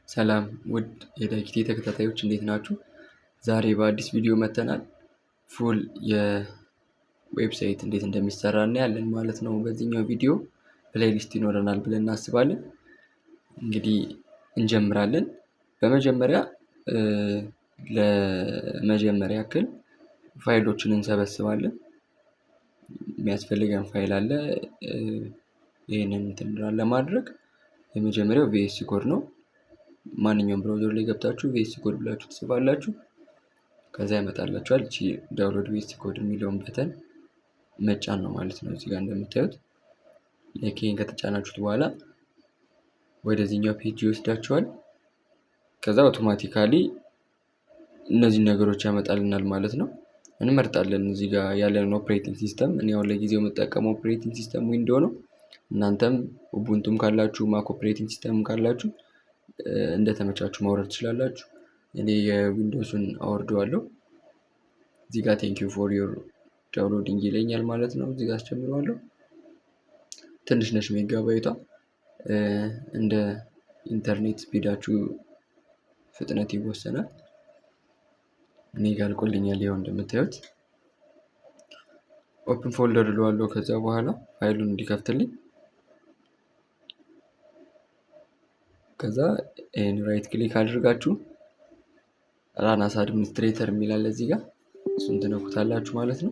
ሰላም ውድ የዳይኪቲ ተከታታዮች እንዴት ናችሁ? ዛሬ በአዲስ ቪዲዮ መጥተናል። ፉል የዌብሳይት እንዴት እንደሚሰራ እናያለን ማለት ነው። በዚህኛው ቪዲዮ ፕሌሊስት ይኖረናል ብለን እናስባለን። እንግዲህ እንጀምራለን። በመጀመሪያ ለመጀመሪያ ያክል ፋይሎችን እንሰበስባለን። የሚያስፈልገን ፋይል አለ። ይህንን እንትን ለማድረግ የመጀመሪያው ቪኤስ ኮድ ነው። ማንኛውም ብራውዘር ላይ ገብታችሁ ቪኤስ ኮድ ብላችሁ ትጽፋላችሁ። ከዛ ያመጣላችኋል። እቺ ዳውንሎድ ቪኤስ ኮድ የሚለውን በተን መጫን ነው ማለት ነው። እዚህ ጋር እንደምታዩት ለኬን ከተጫናችሁት በኋላ ወደዚህኛው ፔጅ ይወስዳችኋል። ከዛ አውቶማቲካሊ እነዚህ ነገሮች ያመጣልናል ማለት ነው። እንመርጣለን እዚህ ጋር ያለንን ኦፕሬቲንግ ሲስተም። እኔ አሁን ለጊዜው የምጠቀመው ኦፕሬቲንግ ሲስተም ዊንዶ ነው። እናንተም ኡቡንቱም ካላችሁ ማክ ኦፕሬቲንግ ሲስተም ካላችሁ እንደተመቻችሁ ማውረድ ትችላላችሁ። እኔ የዊንዶውስን አወርደዋለሁ። እዚህ ጋር ቴንክ ዩ ፎር ዮር ዳውንሎዲንግ ይለኛል ማለት ነው። እዚህ ጋር አስጀምረዋለሁ። ትንሽ ነች ሜጋባይቷ። እንደ ኢንተርኔት ስፒዳችሁ ፍጥነት ይወሰናል። እኔ ጋር አልቆልኛል። ይኸው እንደምታዩት ኦፕን ፎልደር እለዋለሁ። ከዛ በኋላ ፋይሉን እንዲከፍትልኝ ከዛ ይሄን ራይት ክሊክ አድርጋችሁ ራን አስ አድሚኒስትሬተር የሚላል እዚህ ጋር እሱን ትነኩታላችሁ ማለት ነው።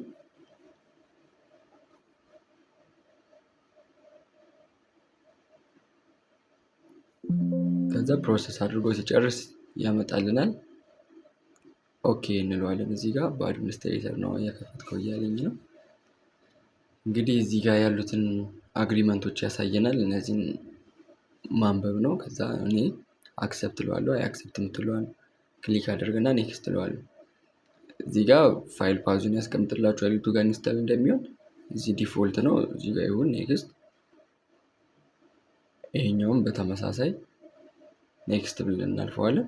ከዛ ፕሮሰስ አድርጎ ሲጨርስ ያመጣልናል። ኦኬ እንለዋለን። እዚህ ጋር በአድሚኒስትሬተር ነው እየከፈትከው እያለኝ ነው። እንግዲህ እዚህ ጋር ያሉትን አግሪመንቶች ያሳየናል። እነዚህን ማንበብ ነው። ከዛ እኔ አክሰፕት እለዋለሁ። አክሰፕት የምትለዋን ክሊክ አድርገና ኔክስት እለዋለሁ። እዚህ ጋር ፋይል ፓዙን ያስቀምጥላችኋል የቱ ጋር ኢንስታል እንደሚሆን። እዚህ ዲፎልት ነው። እዚህ ጋር ይሁን ኔክስት። ይሄኛውም በተመሳሳይ ኔክስት ብለን እናልፈዋለን።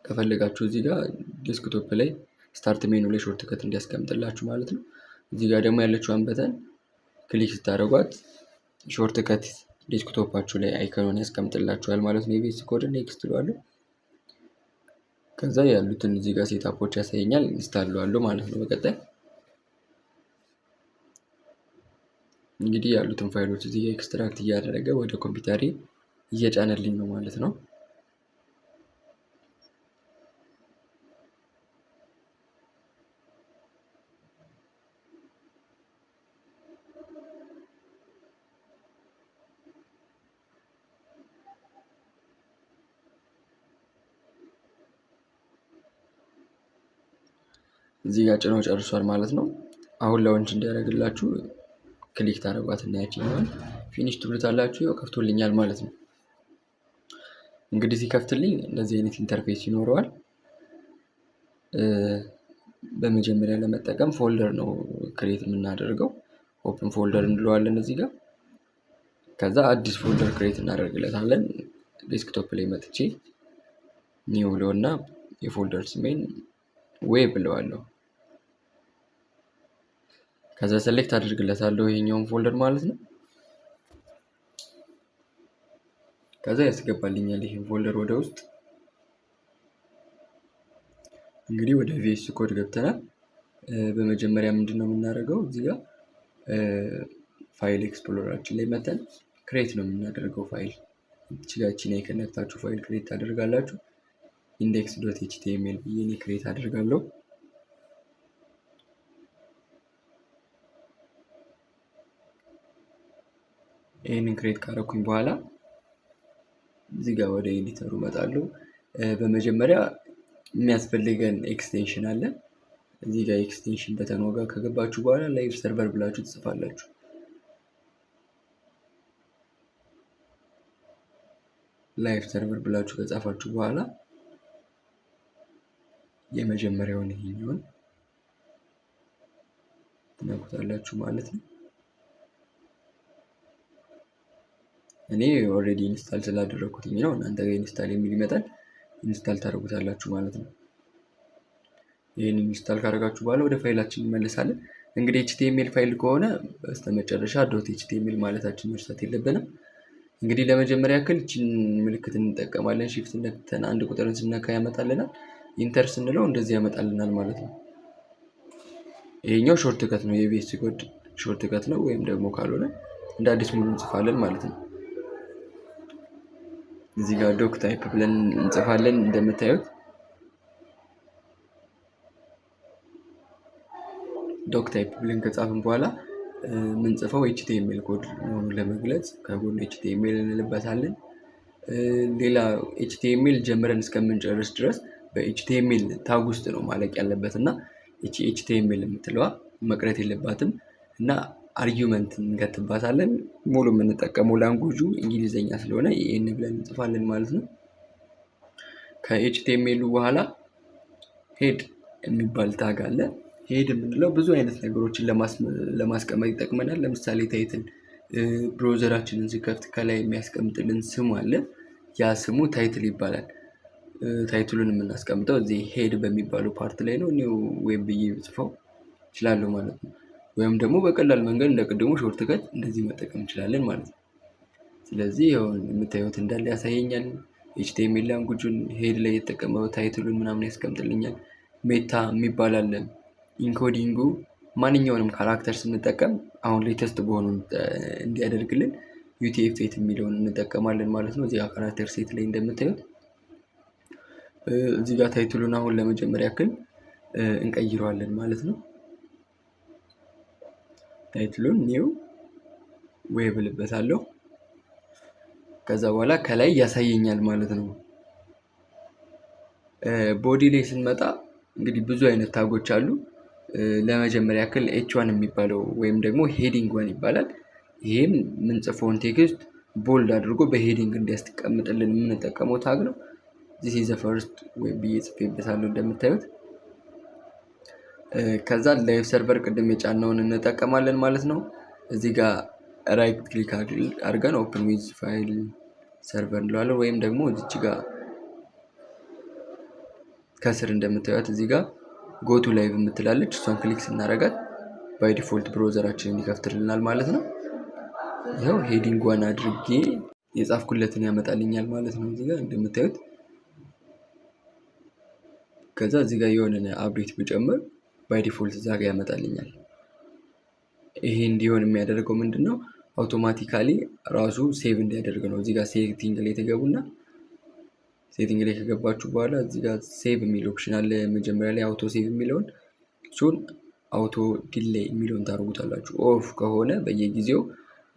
ከፈለጋችሁ እዚህ ጋር ዴስክቶፕ ላይ ስታርት ሜኑ ላይ ሾርት ከት እንዲያስቀምጥላችሁ ማለት ነው። እዚህ ጋር ደግሞ ያለችዋን በተን ክሊክ ስታደርጓት ሾርት ከት ዴስክቶፓችሁ ላይ አይከኑን ያስቀምጥላችኋል ማለት ነው። የቪኤስ ኮድ ኔክስት እለዋለሁ። ከዛ ያሉትን እዚህ ጋር ሴታፖች ያሳየኛል። ኢንስታል እለዋለሁ ማለት ነው። በቀጣይ እንግዲህ ያሉትን ፋይሎች እዚህ ጋር ኤክስትራክት እያደረገ ወደ ኮምፒውተሬ እየጫነልኝ ነው ማለት ነው። እዚህ ጋር ጭኖ ጨርሷል ማለት ነው። አሁን ላውንች እንዲያደርግላችሁ ክሊክ ታደርጓት እና ያቺኛውን ፊኒሽ ትሉታላችሁ። ያው ከፍቶልኛል ማለት ነው። እንግዲህ ሲከፍትልኝ እንደዚህ አይነት ኢንተርፌስ ይኖረዋል። በመጀመሪያ ለመጠቀም ፎልደር ነው ክሬት የምናደርገው። ኦፕን ፎልደር እንለዋለን እዚህ ጋር። ከዛ አዲስ ፎልደር ክሬት እናደርግለታለን። ዴስክቶፕ ላይ መጥቼ ኒው ብለውና የፎልደር ስሜን ዌብ ብለዋለሁ። ከዛ ሴሌክት አድርግለታለሁ ይሄኛውን ፎልደር ማለት ነው። ከዛ ያስገባልኛል ይሄን ፎልደር ወደ ውስጥ። እንግዲህ ወደ ቪኤስ ኮድ ገብተናል። በመጀመሪያ ምንድነው የምናደርገው? እዚህ ጋር ፋይል ኤክስፕሎራችን ላይ መተን ክሬት ነው የምናደርገው ፋይል። እቺን የከነክታችሁ ፋይል ክሬት ታደርጋላችሁ። index.html ብዬ እኔ ክሬት አደርጋለሁ። ይሄንን ክሬት ካደረኩኝ በኋላ እዚህ ጋር ወደ ኤዲተሩ እመጣለሁ። በመጀመሪያ የሚያስፈልገን ኤክስቴንሽን አለ። እዚህ ጋር ኤክስቴንሽን በተን ጋር ከገባችሁ በኋላ ላይቭ ሰርቨር ብላችሁ ትጽፋላችሁ። ላይቭ ሰርቨር ብላችሁ ከጻፋችሁ በኋላ የመጀመሪያውን ይሄኛውን ትነኩታላችሁ ማለት ነው። እኔ ኦልሬዲ ኢንስታል ስላደረኩትኝ ነው። እናንተ ጋር ኢንስታል የሚል ይመጣል። ኢንስታል ታደርጉታላችሁ ማለት ነው። ይሄንን ኢንስታል ካደረጋችሁ በኋላ ወደ ፋይላችን እንመለሳለን። እንግዲህ ኤችቲኤምኤል ፋይል ከሆነ በስተመጨረሻ .html ማለታችን መርሳት የለብንም። እንግዲህ ለመጀመሪያ ያክል ይህችን ምልክት እንጠቀማለን። ሺፍት ነክተን አንድ ቁጥርን ስነካ ያመጣልናል። ኢንተር ስንለው እንደዚህ ያመጣልናል ማለት ነው። ይሄኛው ሾርት ከት ነው፣ የቪኤስ ኮድ ሾርት ከት ነው። ወይም ደግሞ ካልሆነ እንደ አዲስ ሙሉ እንጽፋለን ማለት ነው። እዚህ ጋር ዶክ ታይፕ ብለን እንጽፋለን። እንደምታዩት ዶክ ታይፕ ብለን ከጻፍን በኋላ ምንጽፈው ኤችቲኤምኤል ኮድ መሆኑን ለመግለጽ ከጎኑ ኤችቲኤምኤል እንልበታለን። ሌላ ኤችቲኤምኤል ጀምረን እስከምንጨርስ ድረስ በኤችቲኤምኤል ታግ ውስጥ ነው ማለቅ ያለበት እና እቺ ኤችቲኤምኤል የምትለዋ መቅረት የለባትም እና አርጊውመንት እንከትባታለን። ሙሉ የምንጠቀመው ላንጉጁ እንግሊዘኛ ስለሆነ ይህን ብለን እንጽፋለን ማለት ነው። ከኤችቲኤምኤሉ በኋላ ሄድ የሚባል ታግ አለ። ሄድ የምንለው ብዙ አይነት ነገሮችን ለማስቀመጥ ይጠቅመናል። ለምሳሌ ታይትል፣ ብሮዘራችንን ሲከፍት ከላይ የሚያስቀምጥልን ስም አለ። ያ ስሙ ታይትል ይባላል። ታይትሉን የምናስቀምጠው እዚህ ሄድ በሚባለው ፓርት ላይ ነው። ኒው ዌብ ብዬ ጽፈው እችላለሁ ማለት ነው። ወይም ደግሞ በቀላል መንገድ እንደ ቅድሙ ሾርት ከት እንደዚህ መጠቀም እንችላለን ማለት ነው። ስለዚህ የምታዩት እንዳለ ያሳየኛል። ኤችቲኤምኤል ላንጉጁን ሄድ ላይ የተጠቀመው ታይትሉን ምናምን ያስቀምጥልኛል። ሜታ የሚባል አለ። ኢንኮዲንጉ ማንኛውንም ካራክተር ስንጠቀም አሁን ሌተስት በሆኑ እንዲያደርግልን ዩቲኤፍ8 የሚለውን እንጠቀማለን ማለት ነው። እዚህ ካራክተር ሴት ላይ እንደምታዩት እዚህ ጋር ታይትሉን አሁን ለመጀመሪያ ያክል እንቀይረዋለን ማለት ነው። ታይትሉን ኒው ዌብ እልበታለሁ። ከዛ በኋላ ከላይ ያሳየኛል ማለት ነው። ቦዲ ላይ ስንመጣ እንግዲህ ብዙ አይነት ታጎች አሉ። ለመጀመሪያ ያክል ኤች1 የሚባለው ወይም ደግሞ ሄዲንግ ዋን ይባላል። ይህም ምንጽፈውን ቴክስት ቦልድ አድርጎ በሄዲንግ እንዲያስቀምጥልን የምንጠቀመው ታግ ነው። ዚስ ኢዝ ዘ ፈርስት ዌብ ብዬ ጽፌበታለሁ እንደምታዩት። ከዛ ላይቭ ሰርቨር ቅድም የጫነውን እንጠቀማለን ማለት ነው። እዚህ ጋር ራይት ክሊክ አድርገን ኦፕን ዊዝ ፋይል ሰርቨር እንለዋለን። ወይም ደግሞ እዚች ጋር ከስር እንደምታዩት እዚህ ጋር ጎቱ ላይቭ የምትላለች እሷን ክሊክ ስናረጋት ባይ ዲፎልት ብሮዘራችንን ይከፍትልናል ማለት ነው። ይኸው ሄዲንግ ዋን አድርጌ የጻፍኩለትን ያመጣልኛል ማለት ነው እዚህ ጋር እንደምታዩት። ከዛ እዚህ ጋር የሆነ አፕዴት ብጨምር ባይ ዲፎልት እዛ ጋር ያመጣልኛል። ይሄ እንዲሆን የሚያደርገው ምንድነው? አውቶማቲካሊ ራሱ ሴቭ እንዲያደርግ ነው። እዚህ ጋር ሴቲንግ ላይ ተገቡና ሴቲንግ ላይ ከገባችሁ በኋላ እዚህ ጋር ሴቭ የሚል ኦፕሽን አለ። መጀመሪያ ላይ አውቶ ሴቭ የሚለውን እሱን አውቶ ዲሌይ የሚለውን ታደርጉታላችሁ። ኦፍ ከሆነ በየጊዜው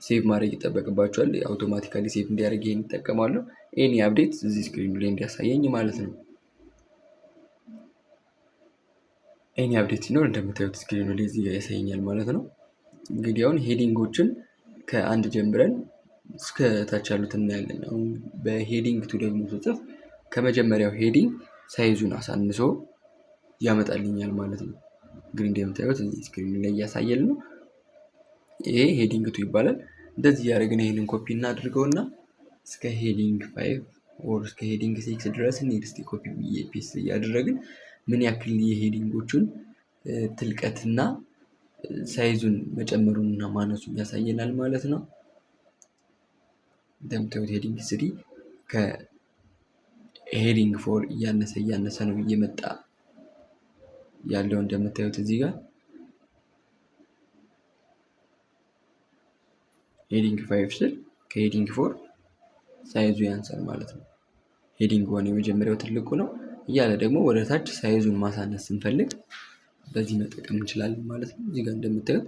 ሴቭ ማድረግ ይጠበቅባችኋል። አውቶማቲካሊ ሴቭ እንዲያደርግ ይሄን ይጠቀማለሁ። ኤኒ አፕዴት እዚህ ስክሪኑ ላይ እንዲያሳየኝ ማለት ነው። ኤኒ አፕዴት ሲኖር እንደምታዩት ስክሪኑ ላይ እዚህ ጋር ያሳየኛል ማለት ነው። እንግዲህ አሁን ሄዲንጎችን ከአንድ ጀምረን እስከ ታች ያሉት እናያለን። አሁን በሄዲንግ ቱ ደግሞ ስጽፍ ከመጀመሪያው ሄዲንግ ሳይዙን አሳንሶ ያመጣልኛል ማለት ነው። እንግዲህ እንደምታዩት እዚህ ስክሪኑ ላይ እያሳየል ነው። ይሄ ሄዲንግ ቱ ይባላል። እንደዚህ ያደረግን ይሄንን ኮፒ እናድርገውና እስከ ሄዲንግ 5 ኦር እስከ ሄዲንግ 6 ድረስ እንሂድ። እስቲ ኮፒ ፔስት እያደረግን ምን ያክል የሄዲንጎቹን ትልቀትና ሳይዙን መጨመሩንና ማነሱን ያሳየናል ማለት ነው። እንደምታዩት ሄዲንግ 3 ከሄዲንግ 4 እያነሰ ነው እየመጣ ያለው እንደምታዩት እዚህ ጋር። ሄዲንግ 5 ስል ከሄዲንግ 4 ሳይዙ ያንሳል ማለት ነው። ሄዲንግ 1 የመጀመሪያው ትልቁ ነው እያለ ደግሞ ወደ ታች ሳይዙን ማሳነስ ስንፈልግ በዚህ መጠቀም እንችላለን ማለት ነው። እዚህ ጋር እንደምታዩት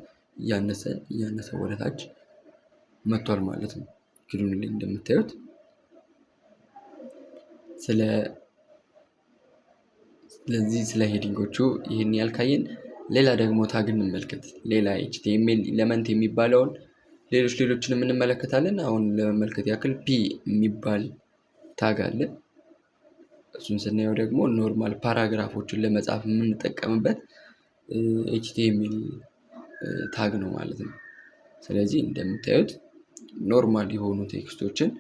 እያነሰ ወደ ታች መጥቷል ማለት ነው። ስክሪኑ ላይ እንደምታዩት ስለዚህ ስለ ሄዲንጎቹ ይህን ያልካየን፣ ሌላ ደግሞ ታግ እንመልከት። ሌላ ኤችቲኤምኤል ኤለመንት የሚባለውን ሌሎችንም እንመለከታለን። አሁን ለመመልከት ያክል ፒ የሚባል ታግ አለ። እሱን ስናየው ደግሞ ኖርማል ፓራግራፎችን ለመጻፍ የምንጠቀምበት ኤችቲኤምኤል ታግ ነው ማለት ነው። ስለዚህ እንደምታዩት ኖርማል የሆኑ ቴክስቶችን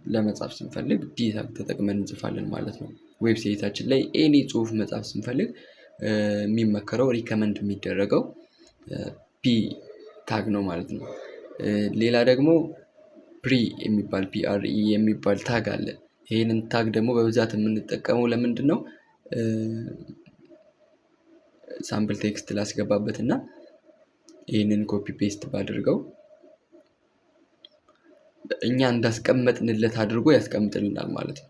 ለመጻፍ ስንፈልግ ፒ ታግ ተጠቅመን እንጽፋለን ማለት ነው። ዌብሳይታችን ላይ ኤኒ ጽሁፍ መጻፍ ስንፈልግ የሚመከረው ሪከመንድ የሚደረገው ፒ ታግ ነው ማለት ነው። ሌላ ደግሞ ፕሪ የሚባል ፕሪ የሚባል ታግ አለ። ይህንን ታግ ደግሞ በብዛት የምንጠቀመው ለምንድን ነው? ሳምፕል ቴክስት ላስገባበት እና ይህንን ኮፒ ፔስት ባድርገው እኛ እንዳስቀመጥንለት አድርጎ ያስቀምጥልናል ማለት ነው።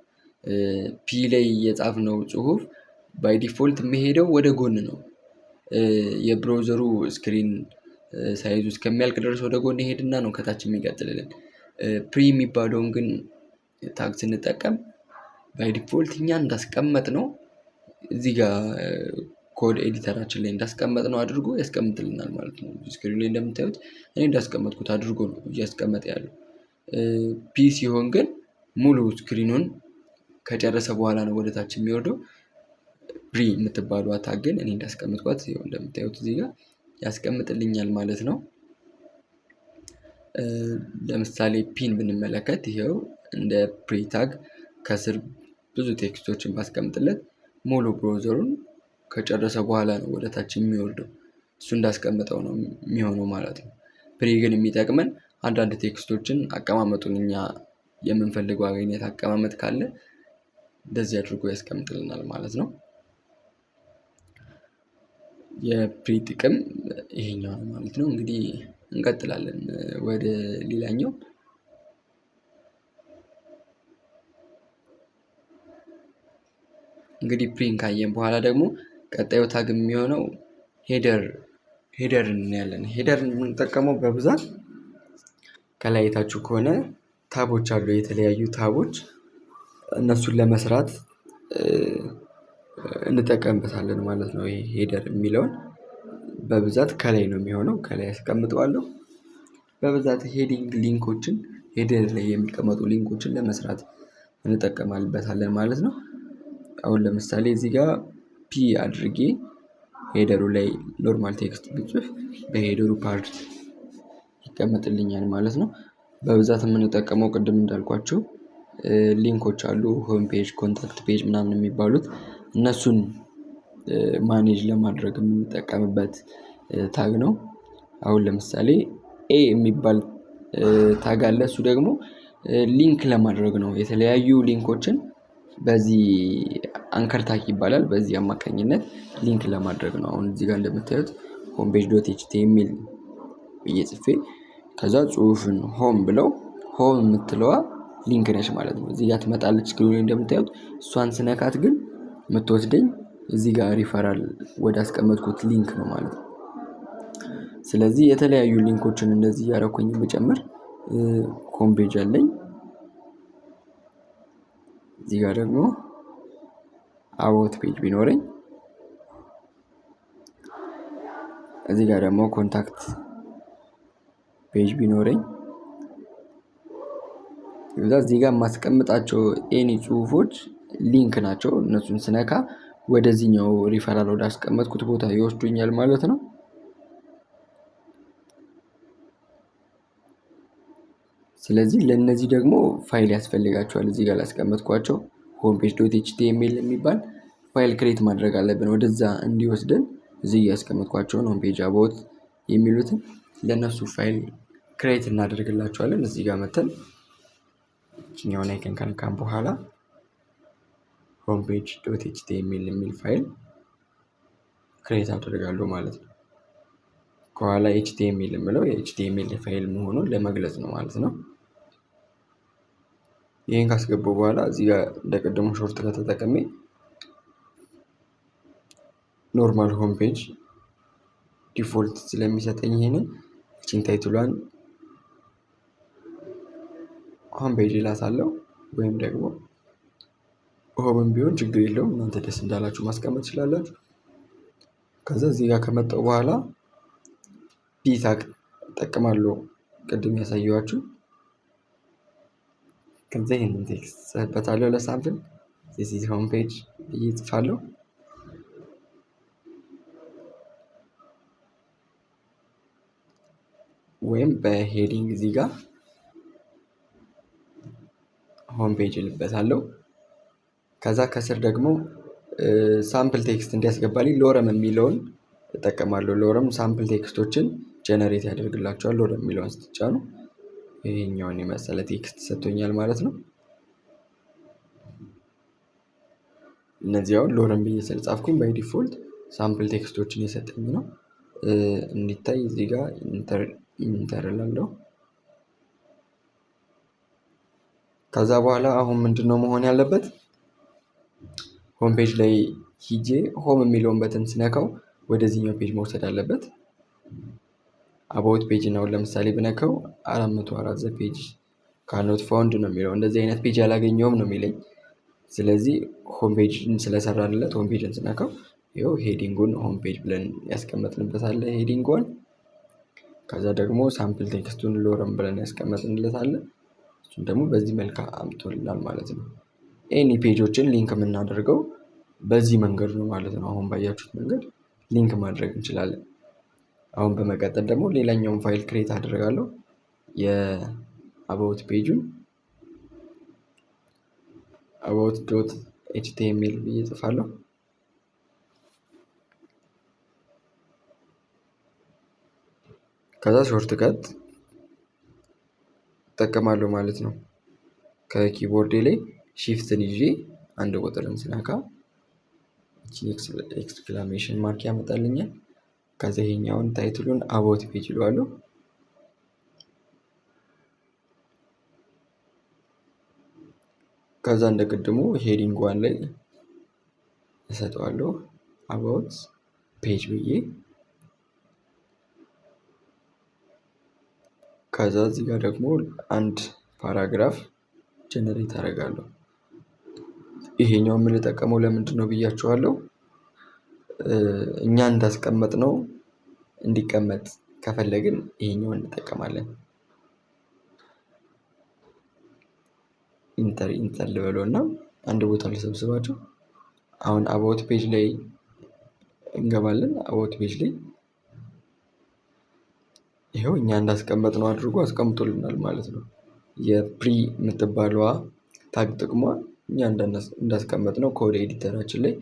ፒ ላይ የጻፍነው ጽሁፍ ባይ ዲፎልት የሚሄደው ወደ ጎን ነው። የብሮዘሩ ስክሪን ሳይዙ እስከሚያልቅ ድረስ ወደ ጎን ይሄድና ነው ከታች የሚቀጥልልን። ፕሪ የሚባለውን ግን ታግ ስንጠቀም ባይ ዲፎልት እኛ እንዳስቀመጥነው እዚህ ጋር ኮድ ኤዲተራችን ላይ እንዳስቀመጥነው አድርጎ ያስቀምጥልናል ማለት ነው። ስክሪኑ ላይ እንደምታዩት እኔ እንዳስቀመጥኩት አድርጎ ነው እያስቀመጠ ያለው። ፒ ሲሆን ግን ሙሉ ስክሪኑን ከጨረሰ በኋላ ነው ወደታች የሚወርደው። ፕሪ የምትባለው ታግ ግን እኔ እንዳስቀመጥኳት ይኸው እንደምታዩት እዚህ ጋር ያስቀምጥልኛል ማለት ነው። ለምሳሌ ፒን ብንመለከት ይኸው እንደ ፕሪ ታግ ከስር ብዙ ቴክስቶችን ባስቀምጥለት ሙሉ ብሮዘሩን ከጨረሰ በኋላ ነው ወደታች የሚወርደው። እሱ እንዳስቀመጠው ነው የሚሆነው ማለት ነው። ፕሪ ግን የሚጠቅመን አንዳንድ ቴክስቶችን አቀማመጡን እኛ የምንፈልገው አይነት አቀማመጥ ካለ እንደዚህ አድርጎ ያስቀምጥልናል ማለት ነው። የፕሪ ጥቅም ይሄኛው ነው ማለት ነው። እንግዲህ እንቀጥላለን ወደ ሌላኛው። እንግዲህ ፕሪን ካየን በኋላ ደግሞ ቀጣዩ ታግ የሚሆነው ሄደር እናያለን። ሄደር የምንጠቀመው በብዛት ከላይ አይታችሁ ከሆነ ታቦች አሉ፣ የተለያዩ ታቦች። እነሱን ለመስራት እንጠቀምበታለን ማለት ነው። ይሄ ሄደር የሚለውን በብዛት ከላይ ነው የሚሆነው፣ ከላይ አስቀምጠዋለሁ። በብዛት ሄዲንግ ሊንኮችን ሄደር ላይ የሚቀመጡ ሊንኮችን ለመስራት እንጠቀማልበታለን ማለት ነው። አሁን ለምሳሌ እዚህ ጋር ፒ አድርጌ ሄደሩ ላይ ኖርማል ቴክስት ብጽፍ በሄደሩ ፓርት ይቀመጥልኛል ማለት ነው። በብዛት የምንጠቀመው ቅድም እንዳልኳቸው ሊንኮች አሉ፣ ሆም ፔጅ፣ ኮንታክት ፔጅ ምናምን የሚባሉት እነሱን ማኔጅ ለማድረግ የምንጠቀምበት ታግ ነው። አሁን ለምሳሌ ኤ የሚባል ታግ አለ። እሱ ደግሞ ሊንክ ለማድረግ ነው። የተለያዩ ሊንኮችን በዚህ አንከር ታግ ይባላል። በዚህ አማካኝነት ሊንክ ለማድረግ ነው። አሁን እዚህ ጋር እንደምታዩት ሆም ፔጅ ዶት ኤችቲኤምኤል ብዬ ጽፌ ከዛ ጽሁፍን ሆም ብለው ሆም የምትለዋ ሊንክ ነች ማለት ነው። እዚህ ጋር ትመጣለች ስክሪኑ ላይ እንደምታዩት። እሷን ስነካት ግን የምትወስደኝ እዚህ ጋር ሪፈራል ወደ አስቀመጥኩት ሊንክ ነው ማለት ነው። ስለዚህ የተለያዩ ሊንኮችን እንደዚህ ያረኩኝ ብጨምር ሆም ፔጅ አለኝ። እዚህ ጋር ደግሞ አባውት ፔጅ ቢኖረኝ፣ እዚህ ጋር ደግሞ ኮንታክት ፔጅ ቢኖረኝ፣ እዚህ ጋር የማስቀምጣቸው ኤኒ ጽሁፎች ሊንክ ናቸው። እነሱን ስነካ ወደዚህኛው ሪፈራል ወደ አስቀመጥኩት ቦታ ይወስዱኛል ማለት ነው። ስለዚህ ለነዚህ ደግሞ ፋይል ያስፈልጋቸዋል። እዚህ ጋር ላስቀመጥኳቸው ሆም ፔጅ ዶት ኤችቲኤምኤል የሚባል ፋይል ክሬት ማድረግ አለብን ወደዛ እንዲወስደን። እዚህ ያስቀመጥኳቸውን ሆም ፔጅ አባውት የሚሉትን ለነሱ ፋይል ክሬት እናደርግላቸዋለን። እዚህ ጋር መተን እኛውን አይከን ከነካን በኋላ ሆም ፔጅ ዶት ኤችቲኤምኤል የሚል ፋይል ክሬት አደርጋለሁ ማለት ነው። ከኋላ ኤችቲኤምኤል የምለው የኤችቲኤምኤል ፋይል መሆኑን ለመግለጽ ነው ማለት ነው። ይሄን ካስገባው በኋላ እዚህ ጋር እንደቀደሙ ሾርት ከተጠቀሜ ኖርማል ሆም ፔጅ ዲፎልት ስለሚሰጠኝ ይሄንን እቺን ታይትሏን ሆም ፔጅ እላታለሁ። ወይም ደግሞ ሆምም ቢሆን ችግር የለውም፣ እናንተ ደስ እንዳላችሁ ማስቀመጥ ትችላላችሁ። ከዛ እዚህ ጋር ከመጣው በኋላ ፒ ታግ እጠቀማለሁ፣ ቅድም ያሳየኋችሁ። ከዛ ይሄንን ቴክስት ጽፍበታለሁ ለሳምፕል this is home page ብዬ እጽፋለሁ። ወይም በሄዲንግ እዚህ ጋር ሆም ፔጅ እልበታለሁ። ከዛ ከስር ደግሞ ሳምፕል ቴክስት እንዲያስገባልኝ ሎረም የሚለውን እጠቀማለሁ። ሎረም ሳምፕል ቴክስቶችን ጀነሬት ያደርግላቸዋል። ሎረም የሚለውን ስትጫኑ ይሄኛውን የመሰለ ቴክስት ሰጥቶኛል ማለት ነው። እነዚህ አሁን ሎረን ብዬ ስለጻፍኩኝ ባይ ዲፎልት ሳምፕል ቴክስቶችን የሰጠኝ ነው። እንዲታይ እዚህ ጋር ኢንተር እላለሁ። ከዛ በኋላ አሁን ምንድነው መሆን ያለበት? ሆም ፔጅ ላይ ሂጄ ሆም የሚለውን በተን ስነካው ወደዚህኛው ፔጅ መውሰድ አለበት። አባውት ፔጅ ነው ለምሳሌ ብነካው 404 ዘ ፔጅ ካኖት ፋውንድ ነው የሚለው። እንደዚህ አይነት ፔጅ አላገኘውም ነው የሚለኝ። ስለዚህ ሆም ፔጅን ስለሰራንለት ሆም ፔጅን ስነካው ይኸው ሄዲንጉን ሆም ፔጅ ብለን ያስቀመጥንበት አለ ሄዲንጉን። ከዛ ደግሞ ሳምፕል ቴክስቱን ሎረም ብለን ያስቀመጥንለት አለ። እሱን ደግሞ በዚህ መልክ አምጥቶልናል ማለት ነው። ኤኒ ፔጆችን ሊንክ የምናደርገው በዚህ መንገድ ነው ማለት ነው። አሁን ባያችሁት መንገድ ሊንክ ማድረግ እንችላለን። አሁን በመቀጠል ደግሞ ሌላኛውን ፋይል ክሬት አደርጋለሁ። የአባውት ፔጁን about ዶት ኤችቲኤምኤል ብዬ እጽፋለሁ። ከዛ ሾርት ከት እጠቀማለሁ ማለት ነው። ከኪቦርዴ ላይ ሺፍትን ይዤ አንድ ቁጥርን ስነካ ኤክስክላሜሽን ማርክ ያመጣልኛል። ከዛ ይሄኛውን ታይትሉን አባውት ፔጅ እለዋለሁ። ከዛ እንደ ቅድሙ ሄዲንግ ዋን ላይ እሰጠዋለሁ አባውት ፔጅ ብዬ። ከዛ እዚህ ጋር ደግሞ አንድ ፓራግራፍ ጀነሬት አደርጋለሁ። ይሄኛው የምንጠቀመው ለምንድነው ብያችኋለሁ። እኛ እንዳስቀመጥነው እንዲቀመጥ ከፈለግን ይሄኛውን እንጠቀማለን። ኢንተር ልበለውና አንድ ቦታ ልሰብስባቸው። አሁን አባውት ፔጅ ላይ እንገባለን። አባውት ፔጅ ላይ ይኸው እኛ እንዳስቀመጥነው አድርጎ አስቀምጦልናል ማለት ነው። የፕሪ የምትባለዋ ታግ ጥቅሟ እኛ እንዳስቀመጥነው ኮድ ኤዲተራችን ላይ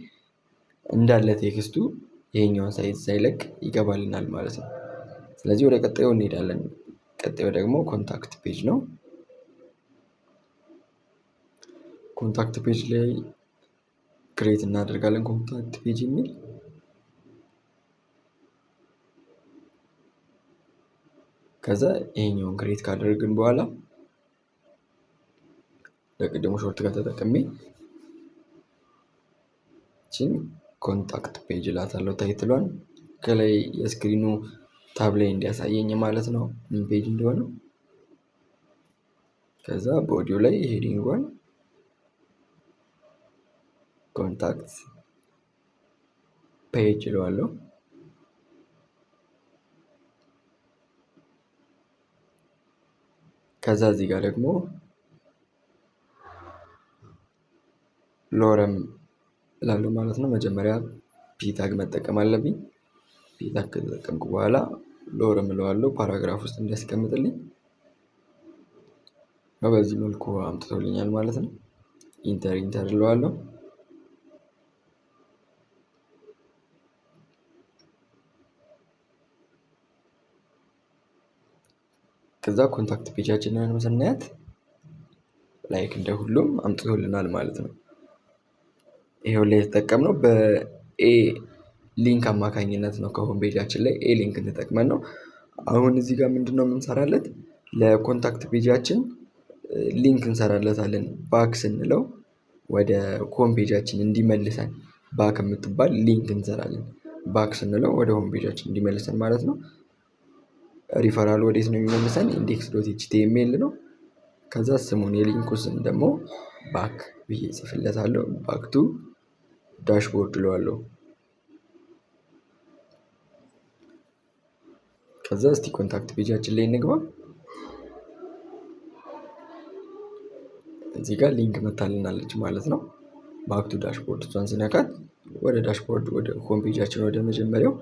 እንዳለ ቴክስቱ ይሄኛውን ሳይዝ ሳይለቅ ይገባልናል ማለት ነው። ስለዚህ ወደ ቀጣዩ እንሄዳለን። ቀጣዩ ደግሞ ኮንታክት ፔጅ ነው። ኮንታክት ፔጅ ላይ ክሬት እናደርጋለን ኮንታክት ፔጅ የሚል። ከዛ ይሄኛውን ክሬት ካደረግን በኋላ ለቅድሙ ሾርት ጋር ተጠቅሜ እቺን ኮንታክት ፔጅ እላታለሁ ታይትሏን ከላይ የስክሪኑ ታብ ላይ እንዲያሳየኝ ማለት ነው ምን ፔጅ እንደሆነ። ከዛ ቦዲው ላይ ሄዲንጓን ኮንታክት ፔጅ እለዋለሁ። ከዛ እዚህ ጋር ደግሞ ሎረም እላለሁ ማለት ነው። መጀመሪያ ፒታግ መጠቀም አለብኝ። ፒታግ ከተጠቀምኩ በኋላ ሎረም እለዋለሁ ፓራግራፍ ውስጥ እንዲያስቀምጥልኝ። በዚህ መልኩ አምጥቶልኛል ማለት ነው። ኢንተር እለዋለሁ። ከዛ ኮንታክት ፔጃችንን ስናያት ላይክ እንደ ሁሉም አምጥቶልናል ማለት ነው። ይሄው ላይ የተጠቀምነው በኤ ሊንክ አማካኝነት ነው። ከሆም ፔጃችን ላይ ኤ ሊንክ ተጠቅመን ነው። አሁን እዚህ ጋር ምንድነው የምንሰራለት? ለኮንታክት ፔጃችን ሊንክ እንሰራለታለን። ባክ ስንለው ወደ ሆም ፔጃችን እንዲመልሰን ባክ የምትባል ሊንክ እንሰራለን። ባክ ስንለው ወደ ሆም ፔጃችን እንዲመልሰን ማለት ነው። ሪፈራል ወዴት ነው የሚመልሰን? ኢንዴክስ ዶት ኤችቲኤምኤል ነው። ከዛ ስሙን የሊንኩ ስም ደግሞ ባክ ብዬ እጽፍለታለሁ። ባክ ቱ ዳሽቦርድ እለዋለሁ። ከዛ እስቲ ኮንታክት ፔጃችን ላይ እንግባ። እዚህ ጋር ሊንክ መታልናለች ማለት ነው። ባክ ቱ ዳሽቦርድ እሷን ስነካት ወደ ዳሽቦርድ ወደ ሆም ፔጃችን ወደ መጀመሪያው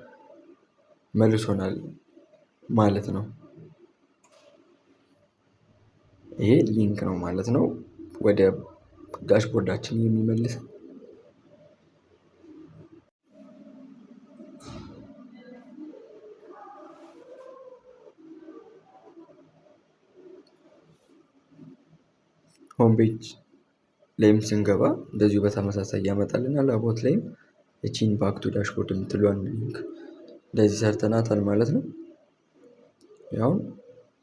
መልሶናል ማለት ነው። ይሄ ሊንክ ነው ማለት ነው ወደ ዳሽቦርዳችን የሚመልስ። ሆም ፔጅ ላይም ስንገባ እንደዚሁ በተመሳሳይ ያመጣልናል። አባውት ላይም እቺን ባክ ቱ ዳሽቦርድ የምትለዋን ሊንክ እንደዚህ ሰርተናታል ማለት ነው። ያው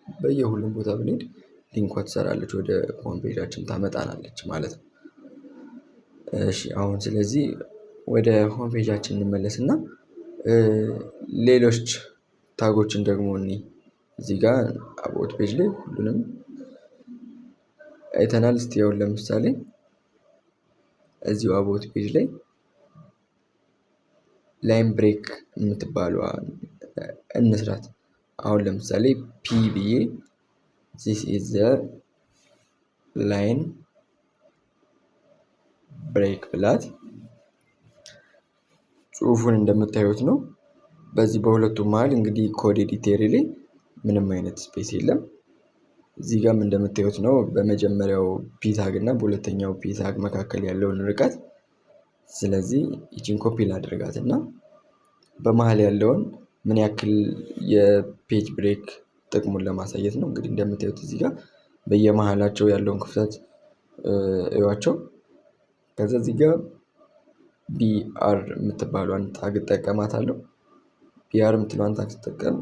በየሁሉም ቦታ ብንሄድ ሊንኳ ትሰራለች፣ ወደ ሆም ፔጃችን ታመጣናለች ማለት ነው። እሺ አሁን ስለዚህ ወደ ሆም ፔጃችን እንመለስና ሌሎች ታጎችን ደግሞ እዚህ ጋር አባውት ፔጅ ላይ ሁሉንም አይተናል። እስቲ አሁን ለምሳሌ እዚሁ አባውት ፔጅ ላይ ላይን ብሬክ የምትባለዋ እንስራት። አሁን ለምሳሌ ፒ ብዬ this is the line break ብላት ጽሁፉን እንደምታዩት ነው። በዚህ በሁለቱም መሃል እንግዲህ ኮድ ኤዲተር ላይ ምንም አይነት ስፔስ የለም። እዚህ ጋርም እንደምታዩት ነው በመጀመሪያው ፒ ታግ እና በሁለተኛው ፒ ታግ መካከል ያለውን ርቀት። ስለዚህ ይቺን ኮፒ ላድርጋት እና በመሃል ያለውን ምን ያክል የፔጅ ብሬክ ጥቅሙን ለማሳየት ነው። እንግዲህ እንደምታዩት እዚህ ጋር በየመሃላቸው ያለውን ክፍተት እዩዋቸው። ከዛ እዚህ ጋር ቢአር የምትባለዋን ታግ እጠቀማታለሁ። ቢአር የምትለዋን ታግ ስጠቀም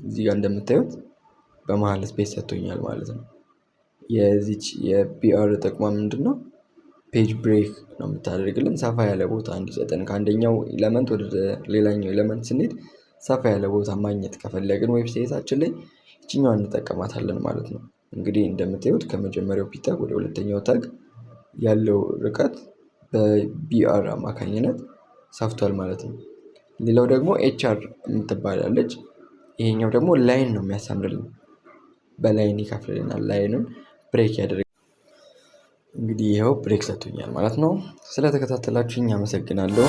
እዚህ ጋር እንደምታዩት በመሃል ስፔስ ሰጥቶኛል ማለት ነው። የዚች የቢአር ጥቅሟ ምንድነው? ፔጅ ብሬክ ነው የምታደርግልን፣ ሰፋ ያለ ቦታ እንዲሰጠን። ከአንደኛው ኤለመንት ወደ ሌላኛው ኤለመንት ስንሄድ ሰፋ ያለ ቦታ ማግኘት ከፈለግን ዌብሳይታችን ላይ ይችኛዋን እንጠቀማታለን ማለት ነው። እንግዲህ እንደምታዩት ከመጀመሪያው ፒ ታግ ወደ ሁለተኛው ታግ ያለው ርቀት በቢአር አማካኝነት ሰፍቷል ማለት ነው። ሌላው ደግሞ ኤችአር የምትባላለች። ይሄኛው ደግሞ ላይን ነው የሚያሳምርልን፣ በላይን ይከፍልልናል። ላይኑን ብሬክ ያደርጋል። እንግዲህ ይኸው ብሬክ ሰጥቶኛል ማለት ነው። ስለተከታተላችሁኝ አመሰግናለሁ።